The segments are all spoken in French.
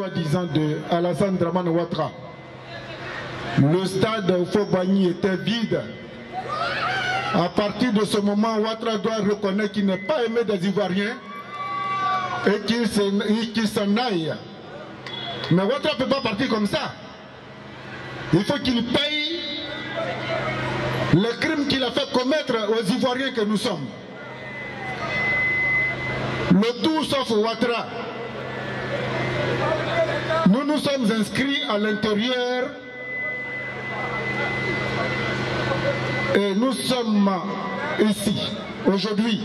soi-disant de Alassane Dramane Ouattara. Le stade Houphouët-Boigny était vide. À partir de ce moment, Ouattara doit reconnaître qu'il n'est pas aimé des Ivoiriens et qu'il s'en aille. Mais Ouattara ne peut pas partir comme ça. Il faut qu'il paye les crimes qu'il a fait commettre aux Ivoiriens que nous sommes. Le tout sauf Ouattara. Nous nous sommes inscrits à l'intérieur et nous sommes ici, aujourd'hui,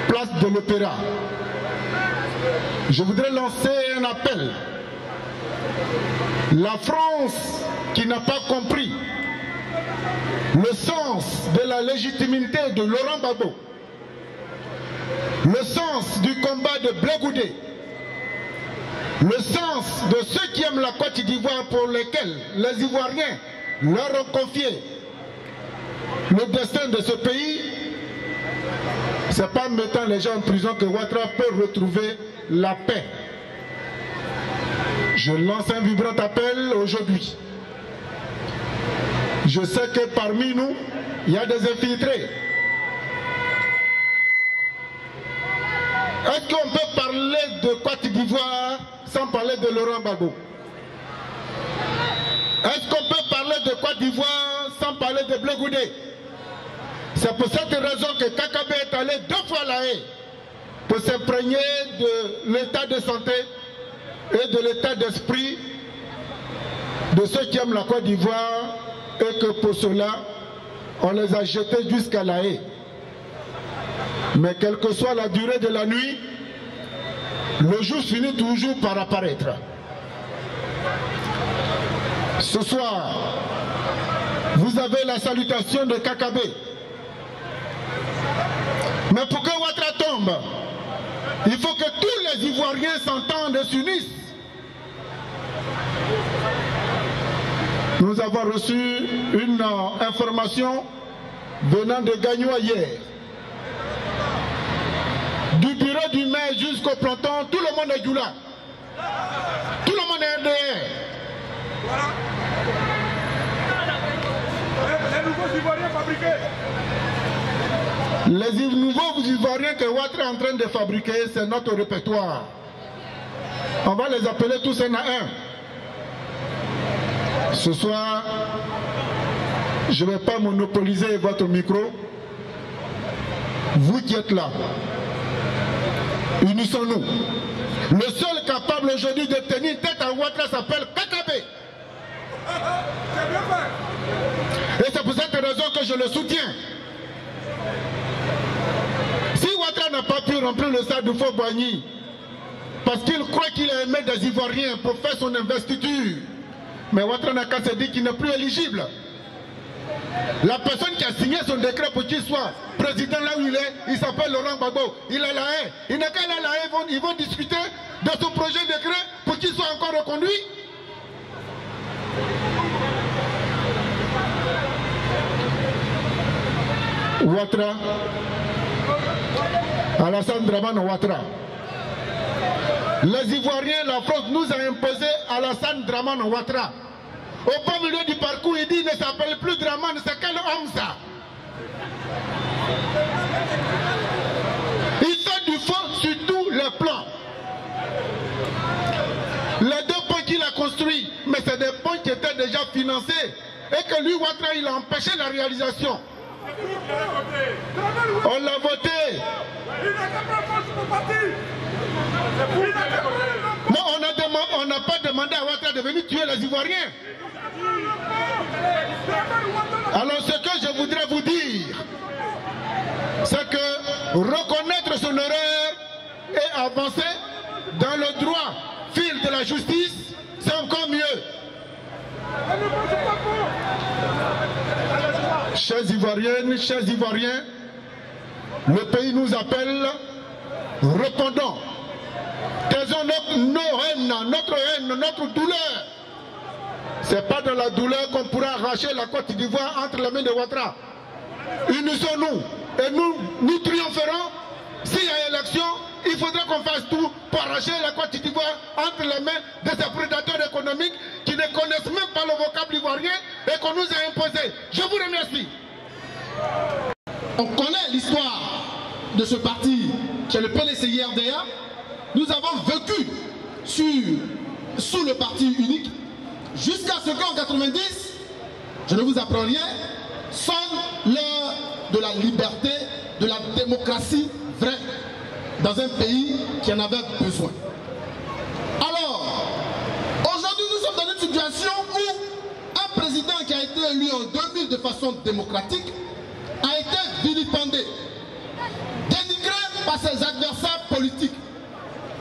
place de l'Opéra. Je voudrais lancer un appel. La France qui n'a pas compris le sens de la légitimité de Laurent Gbagbo, le sens du combat de Blé Goudé, le sens de ceux qui aiment la Côte d'Ivoire pour lesquels les Ivoiriens leur ont confié le destin de ce pays, c'est pas en mettant les gens en prison que Ouattara peut retrouver la paix. Je lance un vibrant appel aujourd'hui. Je sais que parmi nous, il y a des infiltrés. Est-ce qu'on peut parler de Côte d'Ivoire sans parler de Laurent Gbagbo? Est-ce qu'on peut parler de Côte d'Ivoire sans parler de Blé Goudé? C'est pour cette raison que Kakabe est allé 2 fois à La Haye pour s'imprégner de l'état de santé et de l'état d'esprit de ceux qui aiment la Côte d'Ivoire, et que pour cela, on les a jetés jusqu'à La Haye. Mais quelle que soit la durée de la nuit, le jour finit toujours par apparaître. Ce soir, vous avez la salutation de Kakabe. Mais pour que Ouattara tombe, il faut que tous les Ivoiriens s'entendent et s'unissent. Nous avons reçu une information venant de Gagnoa hier. Du bureau du maire jusqu'au planton, tout le monde est là. Tout le monde est RDR. Voilà. Les nouveaux Ivoiriens fabriqués. Les nouveaux Ivoiriens que Ouattara est en train de fabriquer, c'est notre répertoire. On va les appeler tous un à un. Ce soir, je ne vais pas monopoliser votre micro. Vous qui êtes là, unissons-nous. Le seul capable aujourd'hui de tenir tête à Ouattara s'appelle Kakabe. Et c'est pour cette raison que je le soutiens. Si Ouattara n'a pas pu remplir le stade de Houphouët-Boigny parce qu'il croit qu'il a aimé des Ivoiriens pour faire son investiture, mais Ouattara n'a qu'à se dire qu'il n'est plus éligible. La personne qui a signé son décret pour qu'il soit président là où il est, il s'appelle Laurent Gbagbo. Il est à La Haye. Il n'a qu'à aller à La Haye, ils vont discuter de son projet de décret pour qu'il soit encore reconduit. Ouattara, Alassane Dramane Ouattara. Les Ivoiriens, la France nous a imposé Alassane Dramane Ouattara. Au bas milieu du parcours, il dit il ne s'appelle plus Dramane, c'est quel homme ça? Il fait du faux sur tous les plans. Les 2 ponts qu'il a construits, mais c'est des ponts qui étaient déjà financés et que lui, Ouattara, il a empêché la réalisation. On l'a voté. Non, on n'a pas demandé à Ouattara de venir tuer les Ivoiriens. Alors ce que je voudrais vous dire, c'est que reconnaître son erreur et avancer dans le droit fil de la justice, c'est encore mieux. Chers Ivoiriennes, chers Ivoiriens, le pays nous appelle, répondons. Taisons notre haine, notre douleur. Ce n'est pas dans la douleur qu'on pourra arracher la Côte d'Ivoire entre les mains de Ouattara. Unissons-nous et nous triompherons s'il y a élection il faudrait qu'on fasse tout pour arracher la Côte d'Ivoire entre les mains de ces prédateurs économiques qui ne connaissent même pas le vocable ivoirien et qu'on nous a imposé. Je vous remercie. On connaît l'histoire de ce parti qui est le PLC-IRDA. Nous avons vécu sous le parti unique jusqu'à ce qu'en 90, je ne vous apprends rien, sonne l'heure de la liberté, de la démocratie vraie dans un pays qui en avait besoin. Alors, aujourd'hui nous sommes dans une situation où un président qui a été élu en 2000 de façon démocratique a été vilipendé, dénigré par ses adversaires politiques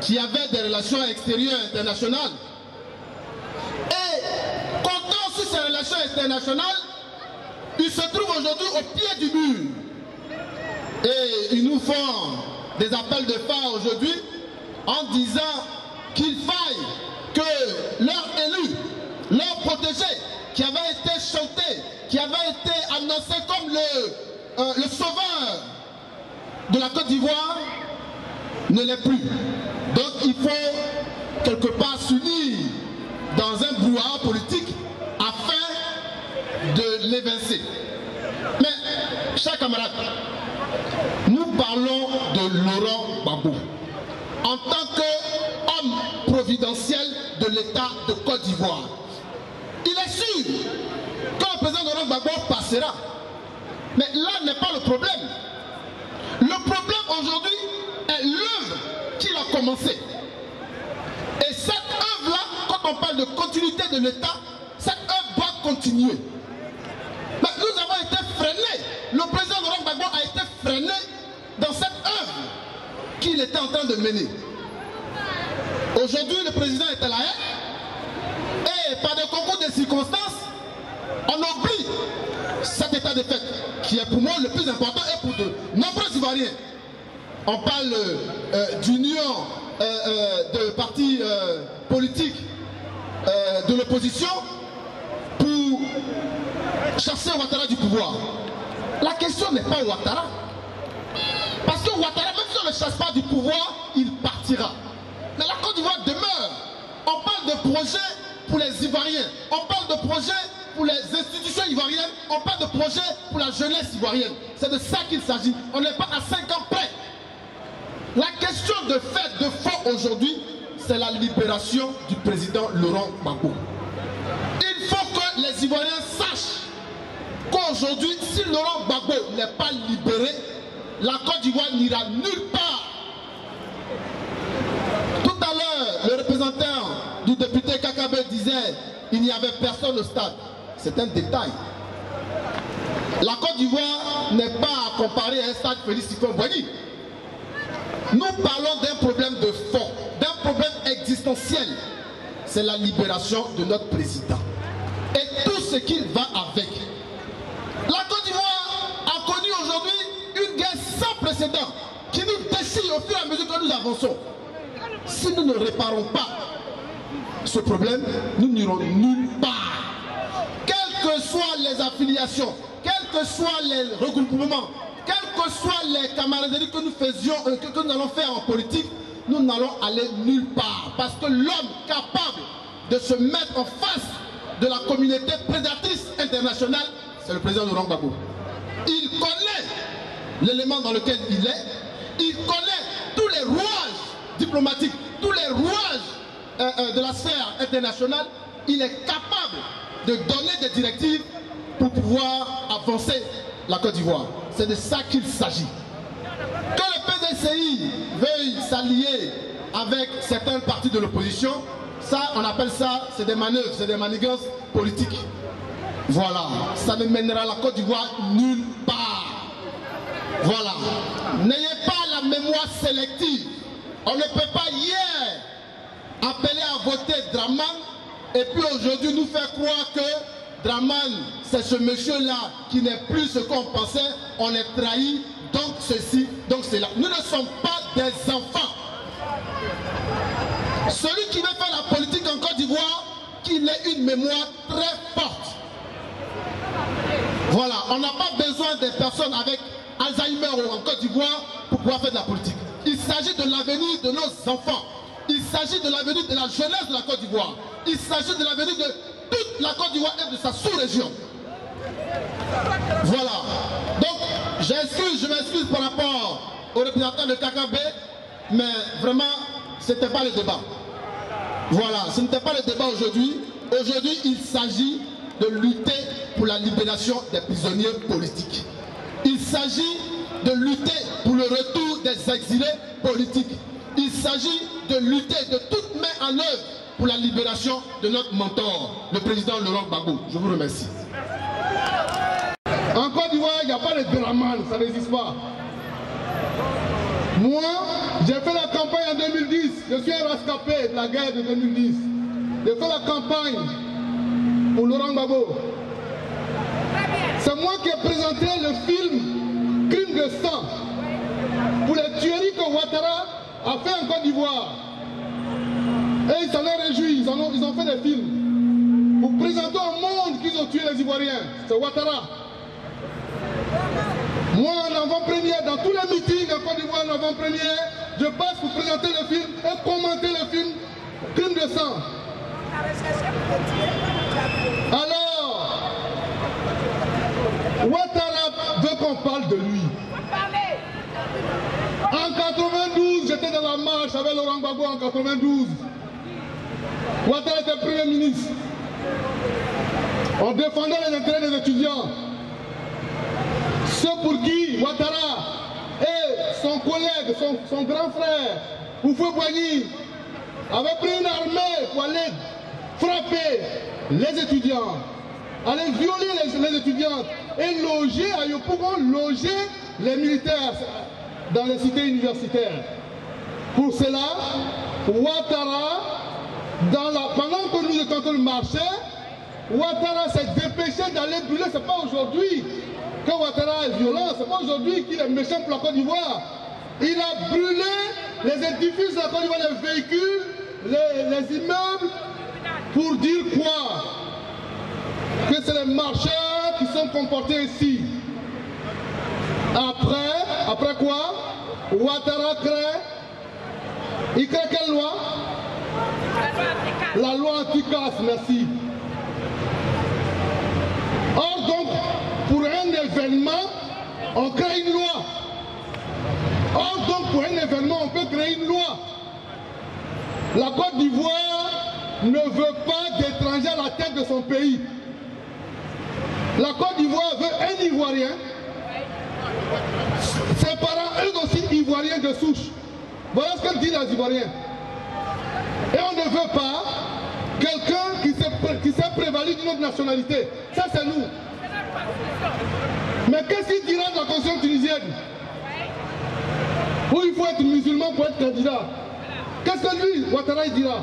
qui avaient des relations extérieures internationales. Et comptant sur ces relations internationales, il se trouve aujourd'hui au pied du mur. Et ils nous font des appels de phare aujourd'hui en disant qu'il faille que leur élu, leur protégé, qui avait été chanté, qui avait été annoncé comme le sauveur de la Côte d'Ivoire, ne l'est plus. Donc il faut quelque part s'unir dans un brouhaha politique afin de l'évincer. Mais, chers camarades, nous parlons de Laurent Gbagbo en tant qu'homme providentiel de l'État de Côte d'Ivoire. Il est sûr que le président Laurent Gbagbo passera. Mais là n'est pas le problème. Le problème aujourd'hui est l'œuvre qu'il a commencé. Et cette œuvre-là, quand on parle de continuité de l'État, cette œuvre doit continuer. Mais nous avons été freinés. Le président Laurent Gbagbo a été freiné dans cette œuvre qu'il était en train de mener. Aujourd'hui, le président est à la haie. Et par des concours de circonstances, on oublie cet état de fait qui est pour moi le plus important et pour de nombreux Ivoiriens. On parle d'union de partis politiques de l'opposition pour chasser Ouattara du pouvoir. La question n'est pas Ouattara. Parce que Ouattara, même si on ne le chasse pas du pouvoir, il partira. Mais la Côte d'Ivoire demeure. On parle de projets pour les Ivoiriens. On parle de projets pour les institutions ivoiriennes. On parle de projets pour la jeunesse ivoirienne. C'est de ça qu'il s'agit. On n'est pas à 5 ans près. La question de fait, de fond aujourd'hui, c'est la libération du président Laurent Gbagbo. Il faut que les Ivoiriens sachent qu'aujourd'hui, si Laurent Gbagbo n'est pas libéré, la Côte d'Ivoire n'ira nulle part. Tout à l'heure, le représentant du député Kakabe disait qu'il n'y avait personne au stade. C'est un détail. La Côte d'Ivoire n'est pas à comparer à un stade Félix Houphouët-Boigny. Nous parlons d'un problème de fond, d'un problème existentiel. C'est la libération de notre président. Et tout ce qui va avec. La Côte d'Ivoire a connu aujourd'hui une guerre sans précédent qui nous déchire au fur et à mesure que nous avançons. Si nous ne réparons pas ce problème, nous n'irons nulle part. Quelles que soient les affiliations, quels que soient les regroupements, quelles que soient les camaraderies que nous faisions, que nous allons faire en politique, nous n'allons aller nulle part. Parce que l'homme capable de se mettre en face de la communauté prédatrice internationale, c'est le président Laurent Gbagbo. Il connaît l'élément dans lequel il est, il connaît tous les rouages diplomatiques, tous les rouages de la sphère internationale. Il est capable de donner des directives pour pouvoir avancer la Côte d'Ivoire. C'est de ça qu'il s'agit. Que le PDCI veuille s'allier avec certaines parties de l'opposition, ça, on appelle ça, c'est des manœuvres, c'est des manigances politiques. Voilà, ça ne mènera la Côte d'Ivoire nulle part. Voilà. N'ayez pas la mémoire sélective. On ne peut pas hier appeler à voter Draman et puis aujourd'hui nous faire croire que Draman, c'est ce monsieur-là qui n'est plus ce qu'on pensait, on est trahi, donc ceci, donc cela. Nous ne sommes pas des enfants. Celui qui veut faire la politique en Côte d'Ivoire, qu'il ait une mémoire très forte. Voilà, on n'a pas besoin des personnes avec Alzheimer en Côte d'Ivoire pour pouvoir faire de la politique. Ici, s'agit de l'avenir de nos enfants. Il s'agit de l'avenir de la jeunesse de la Côte d'Ivoire. Il s'agit de l'avenir de toute la Côte d'Ivoire et de sa sous-région. Voilà. Donc, je m'excuse par rapport aux représentants de KKB, mais vraiment, ce n'était pas le débat. Voilà, ce n'était pas le débat aujourd'hui. Aujourd'hui, il s'agit de lutter pour la libération des prisonniers politiques. Il s'agit de lutter pour le retour des exilés politiques. Il s'agit de lutter de toutes mains en œuvre pour la libération de notre mentor, le président Laurent Gbagbo. Je vous remercie. En Côte d'Ivoire, il n'y a pas de draman, ça n'existe pas. Moi, j'ai fait la campagne en 2010. Je suis un rescapé de la guerre de 2010. J'ai fait la campagne pour Laurent Gbagbo. C'est moi qui ai présenté le film Crime de sang pour les tueries que Ouattara a fait en Côte d'Ivoire. Et ils s'en ont réjoui, ils ont fait des films pour présenter au monde qu'ils ont tué les Ivoiriens. C'est Ouattara. Moi, en avant-première, dans tous les meetings en Côte d'Ivoire, en avant-première, je passe pour présenter le film et commenter le film Crime de sang. Alors, Ouattara veut qu'on parle de lui. En 92, j'étais dans la marche avec Laurent Gbagbo en 92. Ouattara était Premier ministre. On défendait les intérêts des étudiants. Ceux pour qui Ouattara et son collègue, son grand frère, Houphouët-Boigny, avaient pris une armée pour aller frapper les étudiants, aller violer les étudiantes et loger à Yopougon, loger les militaires dans les cités universitaires. Pour cela, Ouattara, pendant que nous étions en train de marcher, Ouattara s'est dépêché d'aller brûler. Ce n'est pas aujourd'hui que Ouattara est violent, ce n'est pas aujourd'hui qu'il est méchant pour la Côte d'Ivoire. Il a brûlé les édifices de la Côte d'Ivoire, les véhicules, les immeubles, pour dire quoi? Que c'est les marcheurs qui sont comportés ici. Après quoi? Ouattara crée. Il crée quelle loi? La loi anti-casse, merci. Or donc, pour un événement, on crée une loi. Or donc, pour un événement, on peut créer une loi. La Côte d'Ivoire ne veut pas d'étrangers à la tête de son pays. La Côte d'Ivoire veut un Ivoirien. Ses parents, eux aussi, Ivoiriens de souche. Voilà ce que disent les Ivoiriens. Et on ne veut pas quelqu'un qui s'est prévalu d'une autre nationalité. Ça, c'est nous. Mais qu'est-ce qu'il dira de la constitution tunisienne? Où il faut être musulman pour être candidat. Qu'est-ce que lui, Ouattara, il dira?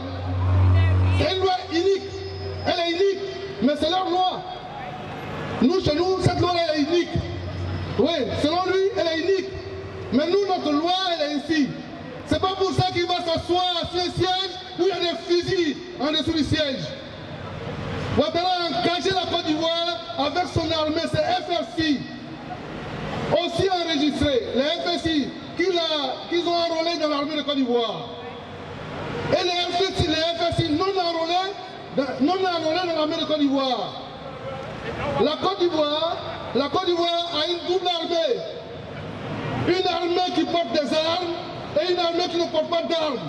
C'est une loi unique. Elle est unique. Mais c'est leur loi. Nous, chez nous, cette loi est unique. Oui, selon lui, elle est unique. Mais nous, notre loi, elle est ici. C'est pas pour ça qu'il va s'asseoir sur un siège où il y a des fusils en dessous du siège. Ouattara a engagé la Côte d'Ivoire avec son armée, c'est FRC. Aussi enregistré, les FRC qu'ils ont enrôlés dans l'armée de Côte d'Ivoire. Et les FRC non enrôlés dans l'armée de Côte d'Ivoire. La Côte d'Ivoire a une double armée. Une armée qui porte des armes et une armée qui ne porte pas d'armes.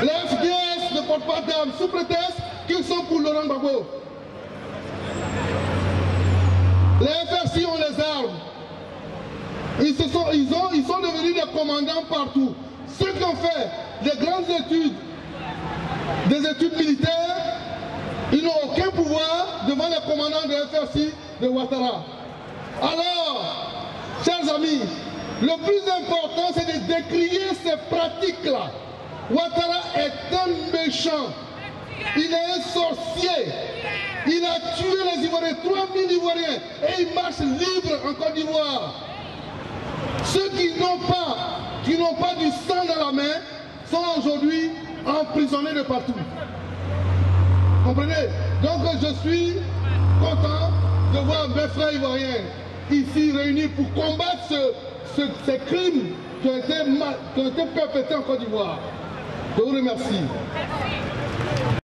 Les FDS ne portent pas d'armes sous prétexte qu'ils sont pour Laurent Gbagbo. Les FRC ont les armes. Ils sont devenus des commandants partout. Ceux qui ont fait des grandes études, des études militaires, ils n'ont aucun pouvoir devant les commandants de FRC de Ouattara. Alors, chers amis, le plus important c'est de décrier ces pratiques-là. Ouattara est un méchant. Il est un sorcier. Il a tué les Ivoiriens, 3000 Ivoiriens, et il marche libre en Côte d'Ivoire. Ceux qui n'ont pas du sang dans la main sont aujourd'hui emprisonnés de partout. Comprenez? Donc je suis content de voir mes frères ivoiriens ici réunis pour combattre ces crimes qui ont été perpétrés en Côte d'Ivoire. Je vous remercie.